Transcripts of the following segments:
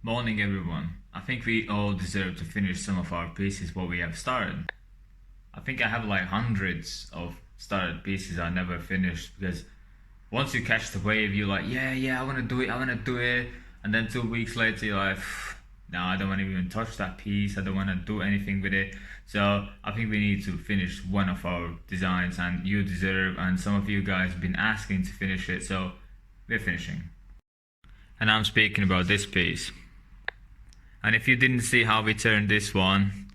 Morning everyone. I think we all deserve to finish some of our pieces what we have started. I think I have like hundreds of started pieces I never finished because once you catch the wave you're like, yeah, I wanna do it. And then 2 weeks later you're like, no, I don't wanna even touch that piece, I don't wanna do anything with it. So I think we need to finish one of our designs and you deserve, and some of you guys have been asking to finish it, so we're finishing. And I'm speaking about this piece. And if you didn't see how we turned this one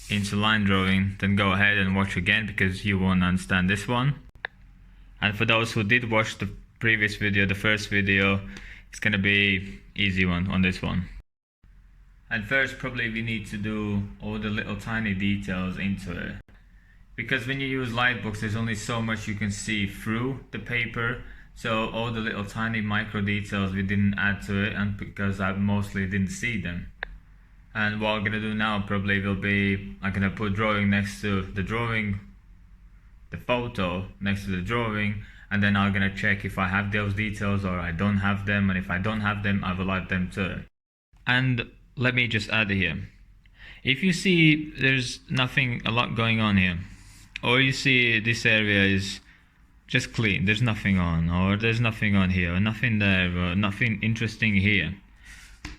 into line drawing, then go ahead and watch again because you won't understand this one. And for those who did watch the previous video, the first video, it's gonna be easy one on this one. And first probably we need to do all the little tiny details into it. Because when you use Lightbox, there's only so much you can see through the paper. So all the little tiny micro details we didn't add to it, and because I mostly didn't see them. And what I'm gonna do now probably will be, I'm gonna put drawing next to the drawing, the photo next to the drawing, and then I'm gonna check if I have those details or I don't have them, and if I don't have them, I will add them too. And let me just add here. If you see there's a lot going on here, or you see this area is just clean, there's nothing on, or there's nothing on here, or nothing there, or nothing interesting here,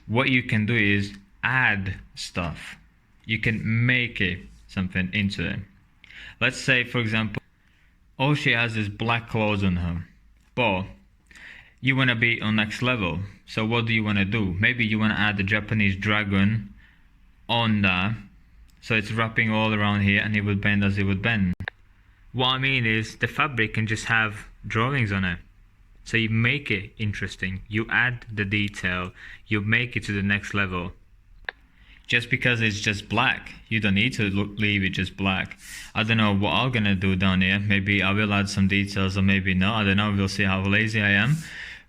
what you can do is add stuff. You can make it something into it. Let's say, for example, all she has is black clothes on her, but you want to be on next level. So what do you want to do? Maybe you want to add the Japanese dragon on that, so it's wrapping all around here and it would bend as it would bend. What I mean is the fabric can just have drawings on it. So you make it interesting, you add the detail, you make it to the next level. Just because it's just black, you don't need to leave it just black. I don't know what I'm gonna do down here. Maybe I will add some details or maybe not. I don't know, we'll see how lazy I am.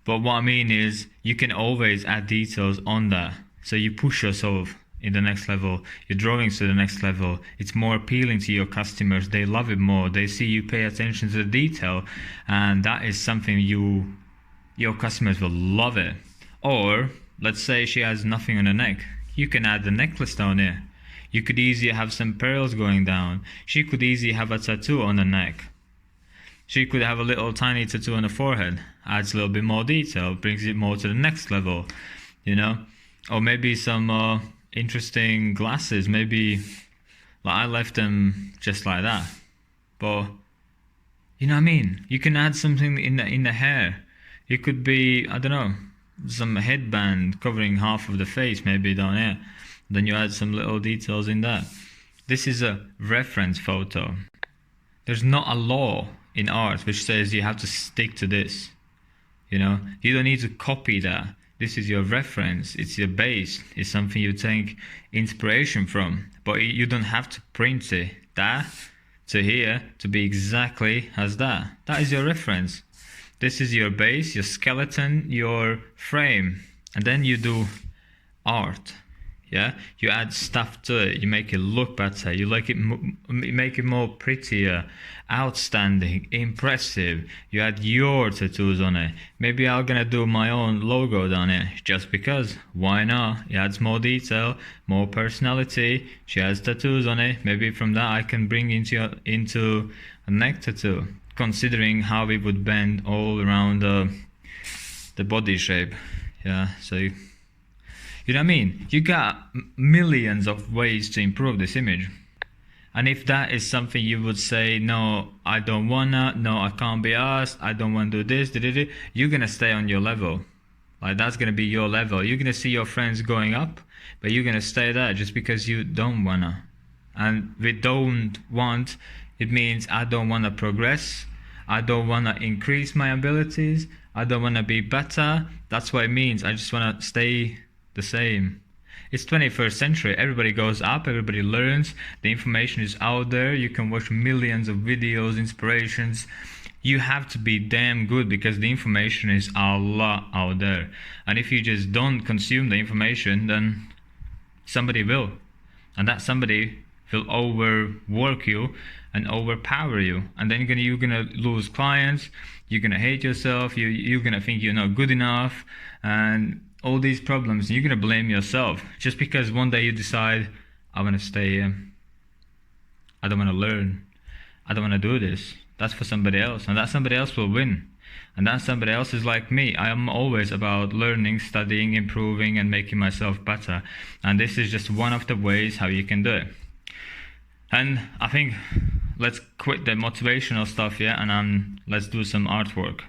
But what I mean is you can always add details on that. So you push yourself in the next level, your drawings to the next level. It's more appealing to your customers. They love it more. They see you pay attention to the detail, and that is something your customers will love it. Or let's say she has nothing on her neck. You can add the necklace down here. You could easily have some pearls going down. She could easily have a tattoo on the neck. She could have a little tiny tattoo on the forehead. Adds a little bit more detail, brings it more to the next level, you know? Or maybe some interesting glasses. Maybe like I left them just like that. But you know what I mean? You can add something in the hair. It could be, I don't know, some headband covering half of the face, maybe down here. Then you add some little details in that. This is a reference photo. There's not a law in art which says you have to stick to this. You know, you don't need to copy that. This is your reference, it's your base, it's something you take inspiration from. But you don't have to print it, that to here, to be exactly as that. That is your reference. This is your base, your skeleton, your frame, and then you do art. Yeah, you add stuff to it. You make it look better. You make it more prettier, outstanding, impressive. You add your tattoos on it. Maybe I'm gonna do my own logo down it just because. Why not? It adds more detail, more personality. She has tattoos on it. Maybe from that I can bring into a neck tattoo, considering how it would bend all around the body shape. Yeah, so you know what I mean? You got millions of ways to improve this image. And if that is something you would say, no, I don't wanna, no, I can't be asked, I don't want to do this, you're gonna stay on your level. Like that's gonna be your level. You're gonna see your friends going up, but you're gonna stay there just because you don't wanna. And with don't want, it means I don't wanna progress, I don't wanna increase my abilities, I don't wanna be better. That's what it means. I just wanna stay the same. It's 21st century. Everybody goes up, everybody learns, the information is out there. You can watch millions of videos, inspirations. You have to be damn good because the information is a lot out there. And if you just don't consume the information, then somebody will. And that somebody will overwork you and overpower you. And then you're gonna lose clients, you're gonna hate yourself, you're gonna think you're not good enough, and all these problems, you're gonna blame yourself just because one day you decide, I want to stay here, I don't want to learn, I don't want to do this. That's for somebody else, and that somebody else will win. And that somebody else is like me. I am always about learning, studying, improving, and making myself better. And this is just one of the ways how you can do it. And I think let's quit the motivational stuff, yeah, and let's do some artwork.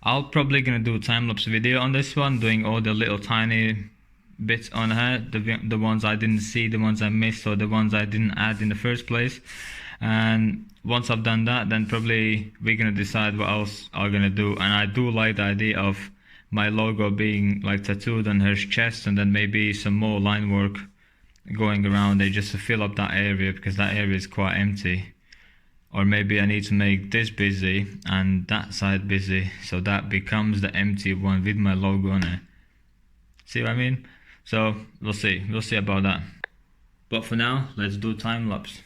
I'll probably gonna do a time-lapse video on this one, doing all the little tiny bits on her, the ones I didn't see, the ones I missed, or the ones I didn't add in the first place. And once I've done that, then probably we're gonna decide what else I'm gonna do. And I do like the idea of my logo being like tattooed on her chest, and then maybe some more line work going around there just to fill up that area, because that area is quite empty. Or maybe I need to make this busy and that side busy, so that becomes the empty one with my logo on it. See what I mean? So we'll see about that. But for now, let's do time lapse.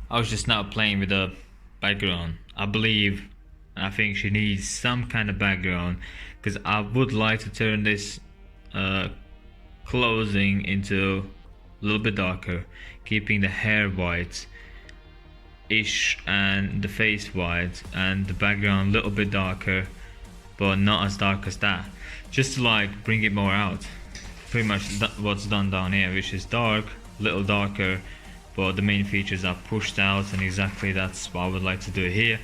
I was just now playing with the background. I believe, and I think she needs some kind of background, because I would like to turn this closing into a little bit darker, keeping the hair white ish and the face white and the background a little bit darker, but not as dark as that, just to like bring it more out. Pretty much what's done down here, which is dark, a little darker, but the main features are pushed out, and exactly that's what I would like to do here.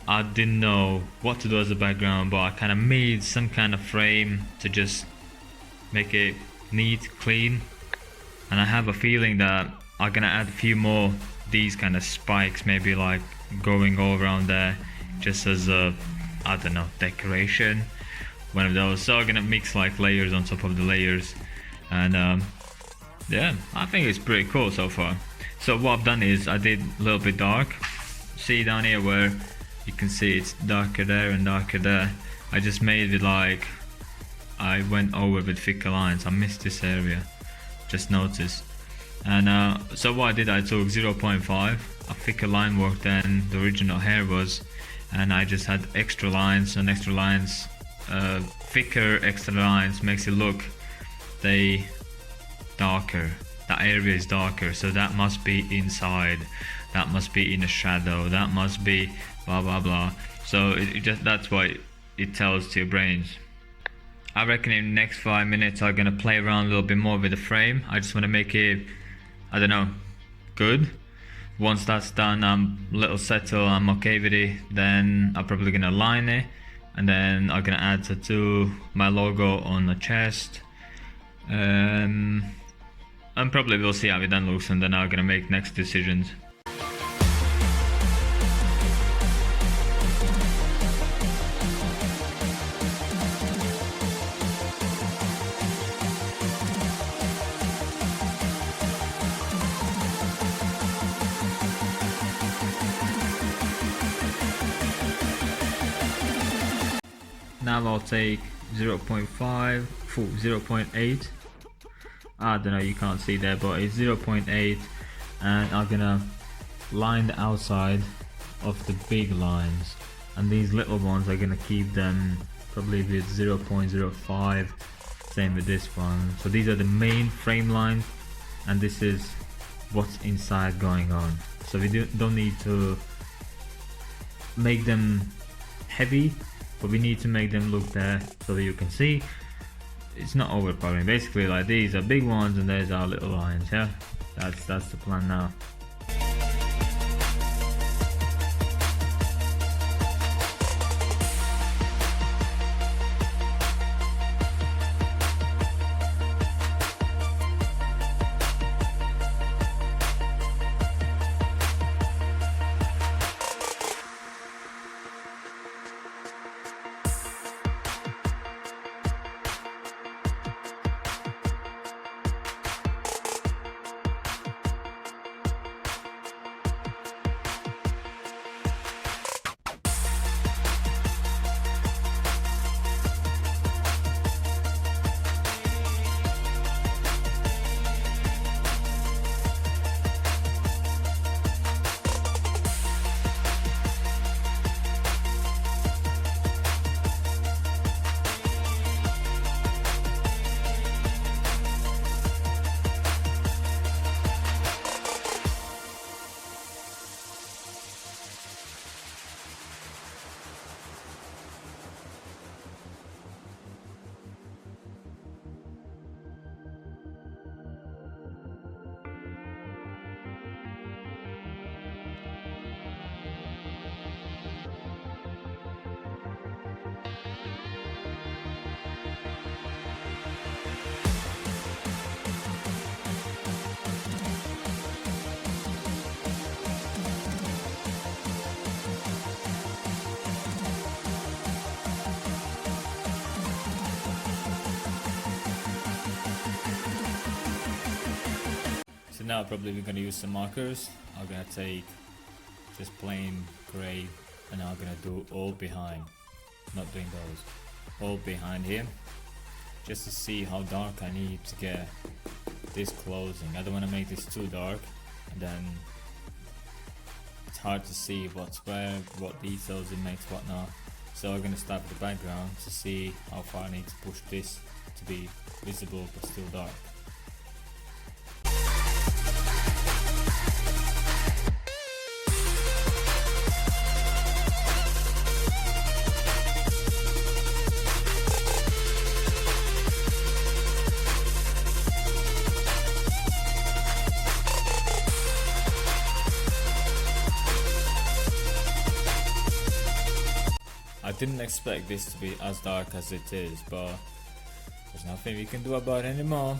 I didn't know what to do as a background, but I kind of made some kind of frame to just make it neat, clean, and I have a feeling that I'm gonna add a few more these kind of spikes, maybe like going all around there, just as a, I don't know, decoration, one of those. So I'm gonna mix like layers on top of the layers, and yeah, I think it's pretty cool so far. So what I've done is I did a little bit dark. See down here where you can see it's darker there and darker there. I just made it like I went over with thicker lines. I missed this area, just noticed. And so what I did, I took 0.5, a thicker line work than the original hair was, and I just had extra lines and extra lines, thicker extra lines makes it look darker. That area is darker, so that must be inside, that must be in a shadow, that must be blah blah blah. So that's what it tells to your brains. I reckon in the next 5 minutes I'm gonna play around a little bit more with the frame. I just want to make it, I don't know, good. Once that's done, I'm a little settled, I'm okay with it, then I'm probably gonna line it, and then I'm gonna add to my logo on the chest. And probably we'll see how it then looks, and then I'm gonna make next decisions. Now I'll take 0.5, 0.8. I don't know, you can't see there, but it's 0.8, and I'm gonna line the outside of the big lines, and these little ones are gonna keep them probably with 0.05, same with this one. So these are the main frame lines, and this is what's inside going on. So we don't need to make them heavy, but we need to make them look there so that you can see. It's not overpowering. Basically, like, these are big ones and there's our little lines. Yeah, that's the plan now. So now probably we're gonna use some markers. I'm gonna take just plain grey and I'm gonna do all behind, not doing those, all behind here, just to see how dark I need to get this closing. I don't want to make this too dark and then it's hard to see what's where, what details it makes, whatnot. So I'm gonna start with the background to see how far I need to push this to be visible but still dark. I didn't expect this to be as dark as it is, but there's nothing we can do about it anymore.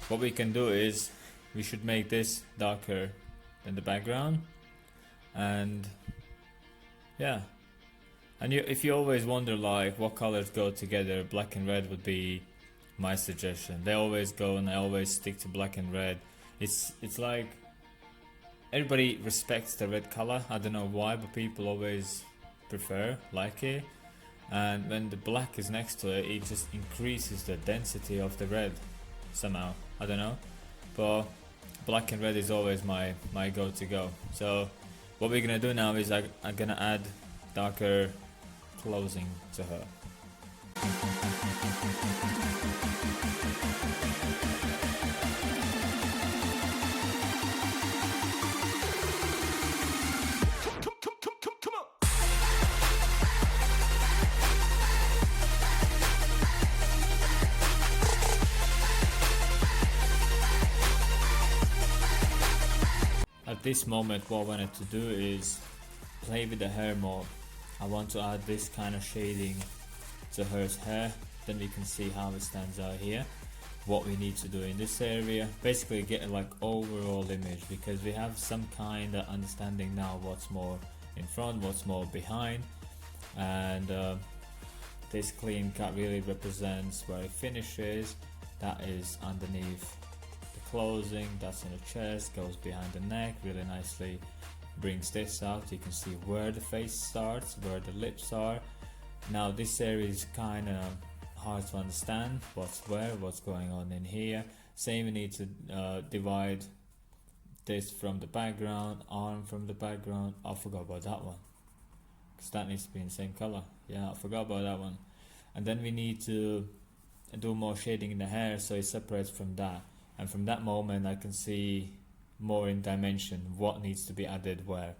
What we can do is we should make this darker than the background, and yeah. And if you always wonder like what colors go together, black and red would be my suggestion. They always go, and I always stick to black and red. It's like everybody respects the red color. I don't know why, but people always like it, and when the black is next to it, it just increases the density of the red somehow. I don't know, but black and red is always my go. So what we're gonna do now is I'm gonna add darker closing to her. At this moment, what I wanted to do is play with the hair more. I want to add this kind of shading to her hair, then we can see how it stands out here, what we need to do in this area, basically get like overall image, because we have some kind of understanding now what's more in front, what's more behind, and this clean cut really represents where it finishes. That is underneath closing, that's in the chest, goes behind the neck really nicely, brings this out. You can see where the face starts, where the lips are. Now this area is kind of hard to understand what's where, what's going on in here. Same, we need to divide this from the background, arm from the background. I forgot about that one because that needs to be in the same color. Yeah, I forgot about that one. And then we need to do more shading in the hair so it separates from that. And from that moment I can see more in dimension what needs to be added where.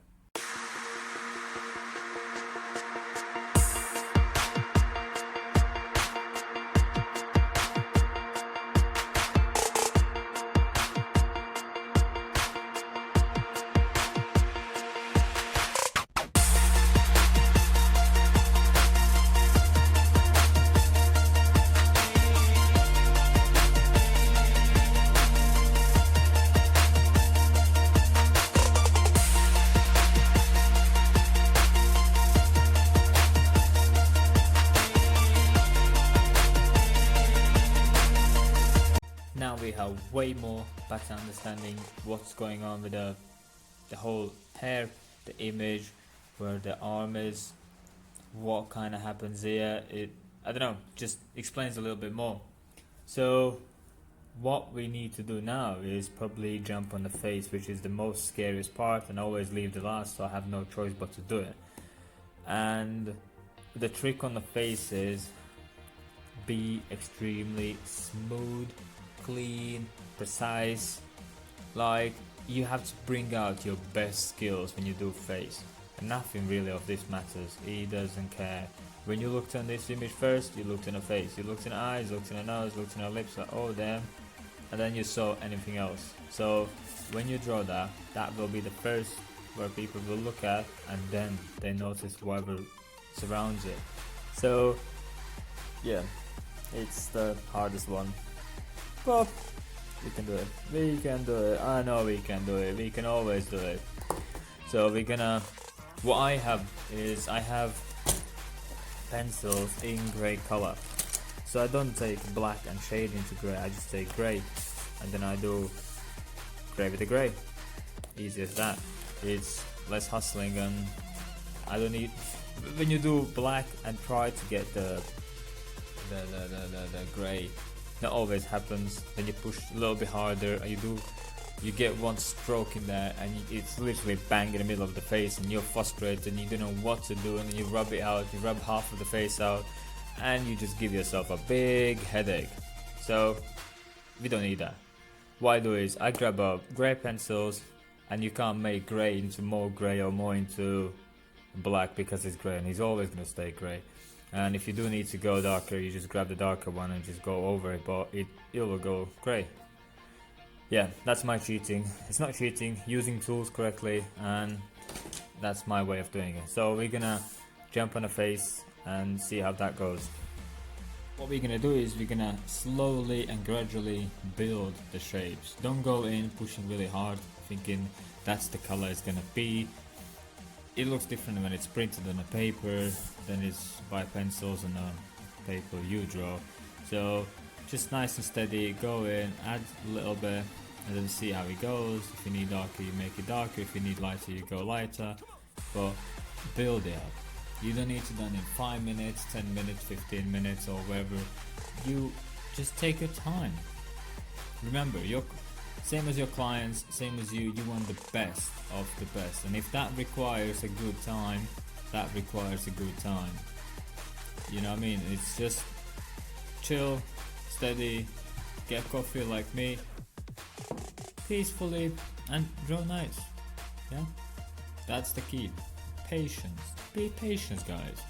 Now we have way more better understanding what's going on with the whole hair, the image, where the arm is, what kind of happens here. I don't know, just explains a little bit more. So what we need to do now is probably jump on the face, which is the most scariest part, and always leave the last, so I have no choice but to do it. And the trick on the face is be extremely smooth, clean, precise. Like, you have to bring out your best skills when you do face, and nothing really of this matters. He doesn't care. When you looked on this image first, you looked in the face, you looked in the eyes, looked in the nose, looked in the lips, like, oh damn, and then you saw anything else. So when you draw that, that will be the first where people will look at, and then they notice whatever surrounds it. So yeah, it's the hardest one. But we can do it. We can do it. I know we can do it. We can always do it. So we're gonna. What I have is I have pencils in grey color. So I don't take black and shade into grey. I just take grey, and then I do grey with the grey. Easy as that. It's less hustling, and I don't need. When you do black and try to get the grey, that always happens. Then you push a little bit harder, and you get one stroke in there, and it's literally bang in the middle of the face, and you're frustrated, and you don't know what to do, and then you rub it out. You rub half of the face out, and you just give yourself a big headache. So we don't need that. What I do is I grab up grey pencils, and you can't make grey into more grey or more into black because it's grey, and it's always going to stay grey. And if you do need to go darker, you just grab the darker one and just go over it, but it will go grey. Yeah, that's my cheating. It's not cheating, using tools correctly, and that's my way of doing it. So we're gonna jump on a face and see how that goes. What we're gonna do is we're gonna slowly and gradually build the shapes. Don't go in pushing really hard, thinking that's the color it's gonna be. It looks different when it's printed on a paper than it's by pencils and a paper you draw. So just nice and steady, go in, add a little bit, and then see how it goes. If you need darker, you make it darker. If you need lighter, you go lighter. But build it up. You don't need to done in 5 minutes, 10 minutes, 15 minutes, or whatever. You just take your time. Remember, you're same as your clients, same as you want the best of the best. And if that requires a good time, that requires a good time. You know what I mean? It's just chill, steady, get coffee like me, peacefully, and draw nice. Yeah, that's the key. Patience. Be patient, guys.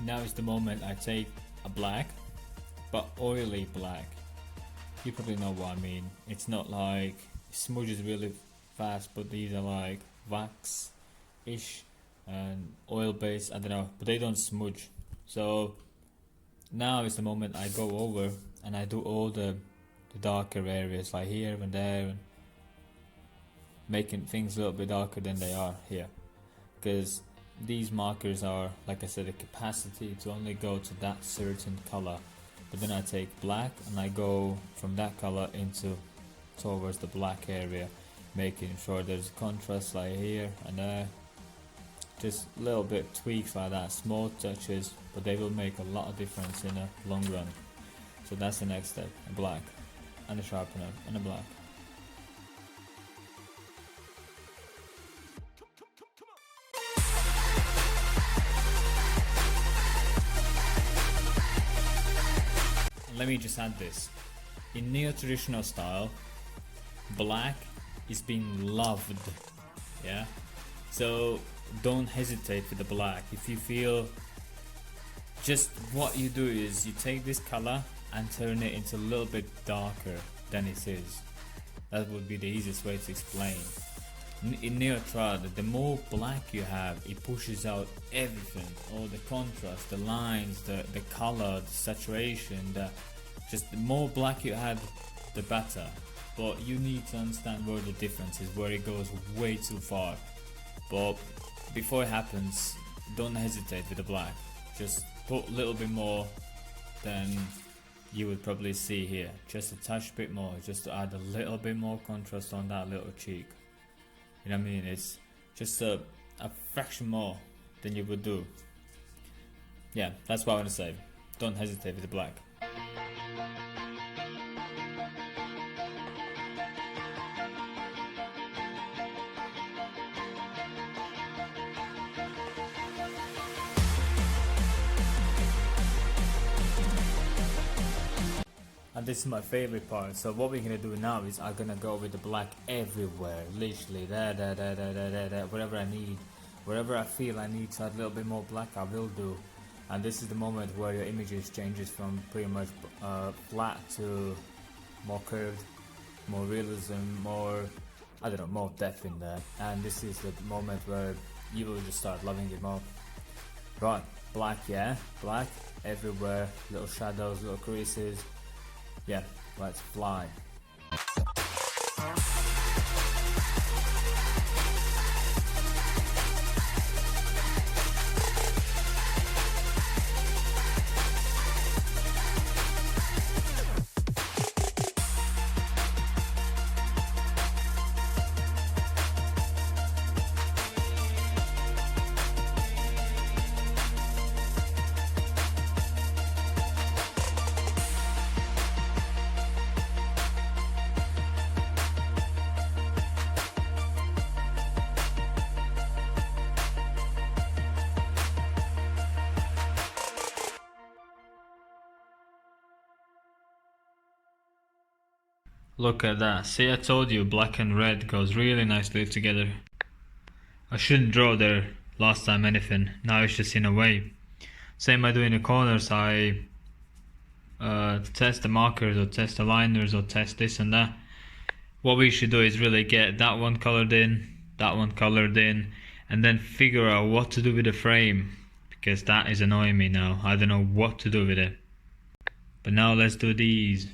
Now is the moment I take a black, but oily black. You probably know what I mean. It's not like smudges really fast, but these are like wax-ish and oil-based, I don't know, but they don't smudge. So now is the moment I go over and I do all the darker areas, like here and there, and making things a little bit darker than they are here. Because these markers are, like I said, a capacity to only go to that certain color. But then I take black and I go from that color towards the black area, making sure there's contrast like here and there. Just a little bit tweaks like that, small touches, but they will make a lot of difference in the long run. So that's the next step, a black and a sharpener and a black. Let me just add this. In neo-traditional style, black is being loved. Yeah? So don't hesitate with the black. If you feel, just what you do is you take this color and turn it into a little bit darker than it is. That would be the easiest way to explain. In neo-trad, the more black you have, it pushes out everything, all the contrast, the lines, the color, the saturation, just the more black you have, the better. But you need to understand where the difference is, where it goes way too far. But before it happens, don't hesitate with the black. Just put a little bit more than you would probably see here. Just a touch bit more, just to add a little bit more contrast on that little cheek. You know what I mean? It's just a fraction more than you would do. Yeah, that's what I want to say. Don't hesitate with the black. And this is my favorite part. So what we're gonna do now is I'm gonna go with the black everywhere, literally there, wherever I need, wherever I feel I need to add a little bit more black, I will do. And this is the moment where your images changes from pretty much flat to more curved, more realism, more, I don't know, more depth in there. And this is the moment where you will just start loving it more. Right, black, yeah, black everywhere, little shadows, little creases. Yeah, let's fly. Look at that. See, I told you black and red goes really nicely together. I shouldn't draw there last time anything. Now it's just in a way. Same I do in the corners. I test the markers or test the liners or test this and that. What we should do is really get that one colored in, that one colored in, and then figure out what to do with the frame, because that is annoying me now. I don't know what to do with it. But now let's do these.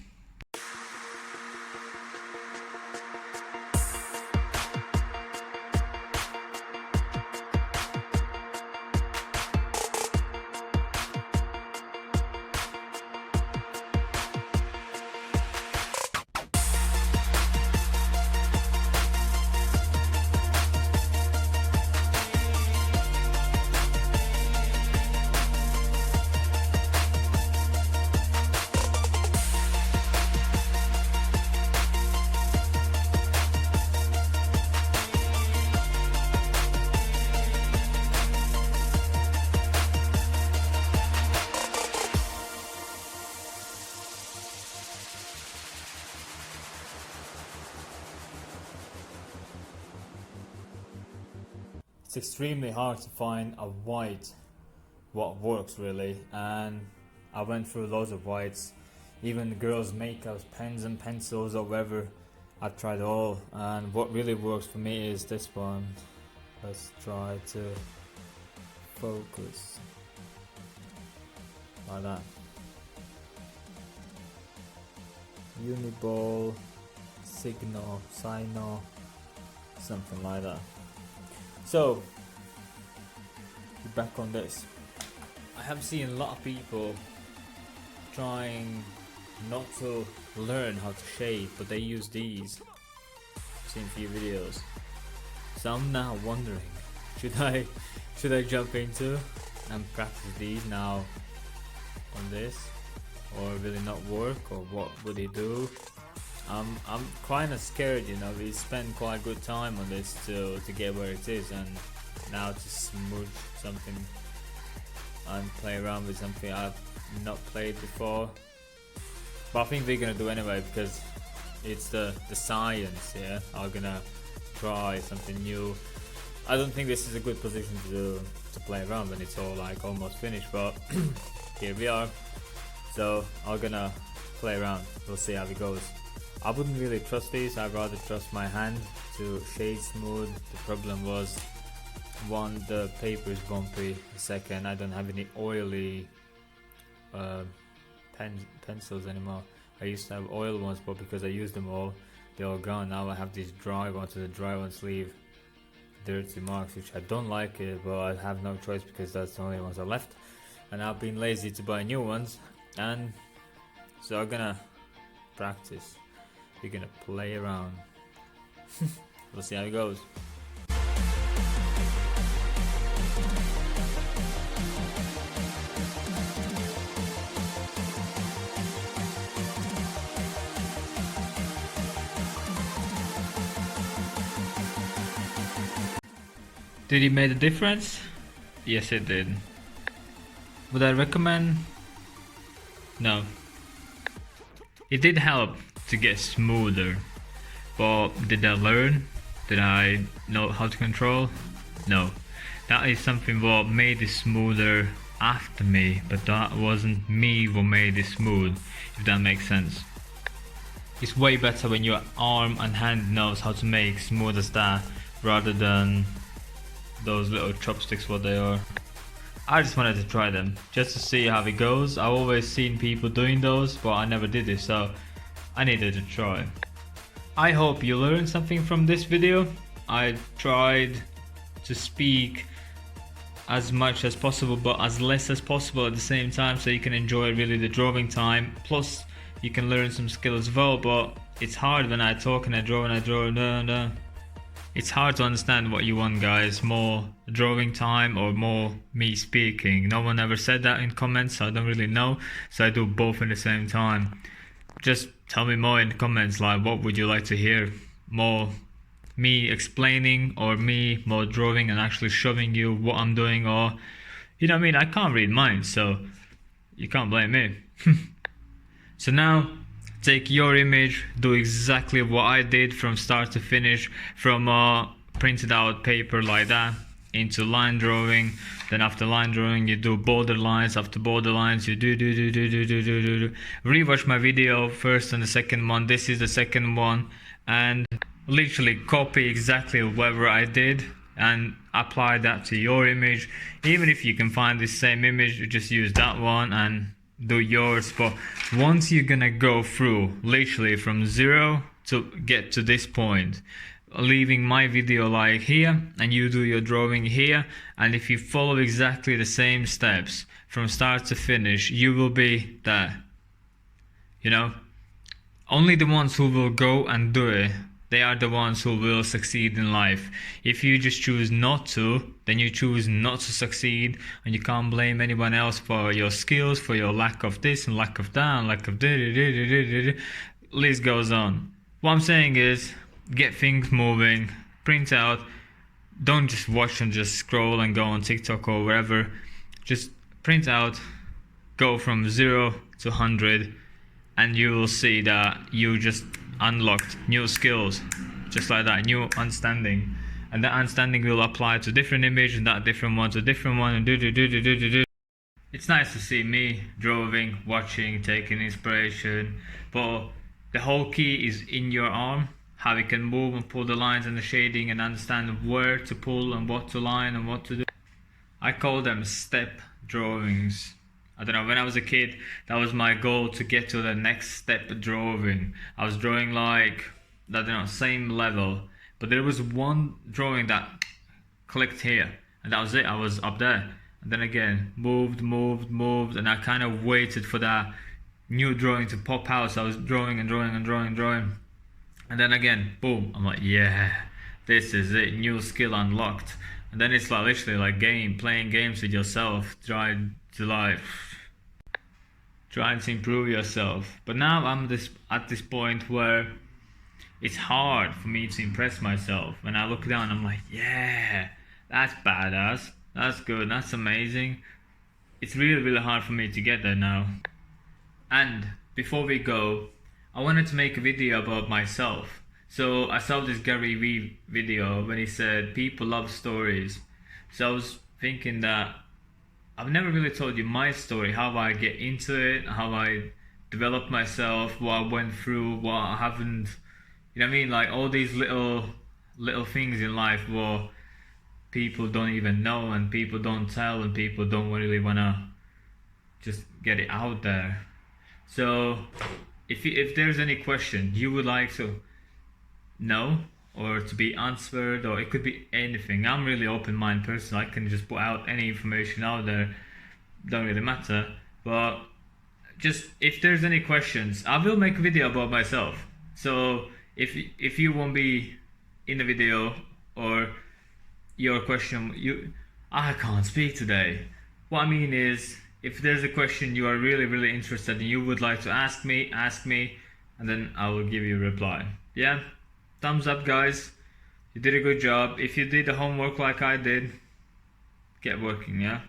It's extremely hard to find a white what works really, and I went through loads of whites, even girls' makeups, pens and pencils or whatever. I've tried all, and what really works for me is this one. Let's try to focus like that. Uniball, Signal, Sino, something like that. So, back on this. I have seen a lot of people trying not to learn how to shade, but they use these. I've seen a few videos. So I'm now wondering, should I jump into and practice these now on this, or will it not work, or what would it do? I'm kind of scared, you know. We spent quite good time on this to get where it is, and now to smooth something and play around with something I've not played before. But I think we're gonna do anyway, because it's the science, yeah. I'm gonna try something new. I don't think this is a good position to play around when it's all like almost finished, but here we are. So I'm gonna play around. We'll see how it goes. I wouldn't really trust these. I'd rather trust my hand to shade smooth. The problem was, one, the paper is bumpy. Second, I don't have any oily pencils anymore. I used to have oil ones, but because I used them all, they're all gone. Now I have these dry ones, so the dry ones leave dirty marks, which I don't like it, but I have no choice because that's the only ones I left. And I've been lazy to buy new ones, and so I'm gonna practice. We're gonna play around. We'll see how it goes. Did it make a difference? Yes, it did. Would I recommend? No. It did help to get smoother, but did I learn? Did I know how to control? No. That is something what made it smoother after me, but that wasn't me what made it smooth, if that makes sense. It's way better when your arm and hand knows how to make smooth as that, rather than those little chopsticks what they are. I just wanted to try them, just to see how it goes. I've always seen people doing those, but I never did it, so I needed to try. I hope you learned something from this video. I tried to speak as much as possible, but as less as possible at the same time, so you can enjoy really the drawing time. Plus, you can learn some skills as well, but it's hard when I talk and I draw and I draw. No. It's hard to understand what you want, guys. More drawing time or more me speaking. No one ever said that in comments, so I don't really know. So I do both at the same time. Just tell me more in the comments, like what would you like to hear? More me explaining, or me more drawing and actually showing you what I'm doing, or you know what I mean? I can't read minds, so you can't blame me. So now take your image, do exactly what I did from start to finish, from printed out paper like that into line drawing. Then after line drawing you do border lines, after border lines you do. Rewatch my video first and the second one. This is the second one, and literally copy exactly whatever I did and apply that to your image. Even if you can find the same image, you just use that one and do yours. But once you're gonna go through literally from zero to get to this point, leaving my video like here, and you do your drawing here, and if you follow exactly the same steps from start to finish, you will be there. You know, only the ones who will go and do it, they are the ones who will succeed in life. If you just choose not to, then you choose not to succeed, and you can't blame anyone else for your skills, for your lack of this and lack of that and lack of list goes on. What I'm saying is, get things moving, print out, don't just watch and just scroll and go on TikTok or wherever. Just print out, go from 0 to 100, and you will see that you just unlocked new skills, just like that, new understanding, and that understanding will apply to different image, and that different one to different one, and do. It's nice to see me drawing, watching, taking inspiration, but the whole key is in your arm, how you can move and pull the lines and the shading and understand where to pull and what to line and what to do. I call them step drawings. I don't know, when I was a kid, that was my goal, to get to the next step drawing. I was drawing like, I don't know, same level, but there was one drawing that clicked here, and that was it. I was up there, and then again, moved, and I kind of waited for that new drawing to pop out. So I was drawing and drawing, and then again, boom, I'm like, yeah, this is it, new skill unlocked. And then it's like literally like playing games with yourself, trying to improve yourself. But now I'm at this point where it's hard for me to impress myself. When I look down, I'm like, yeah, that's badass, that's good, that's amazing. It's really hard for me to get there now. And before we go, I wanted to make a video about myself. So I saw this Gary Vee video when he said people love stories. So I was thinking that I've never really told you my story, how I get into it, how I developed myself, what I went through, what I haven't, you know what I mean? Like all these little things in life where people don't even know, and people don't tell, and people don't really wanna just get it out there. So if there's any question you would like to know or to be answered, or it could be anything, I'm really open-minded person. I can just put out any information out there, don't really matter. But just if there's any questions, I will make a video about myself. So if you won't be in the video, or your question, I can't speak today. What I mean is, if there's a question you are really interested in, you would like to ask me, and then I will give you a reply. Yeah? Thumbs up, guys. You did a good job. If you did the homework like I did, get working, yeah?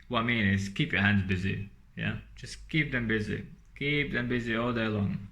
What I mean is, keep your hands busy. Yeah, just keep them busy. Keep them busy all day long.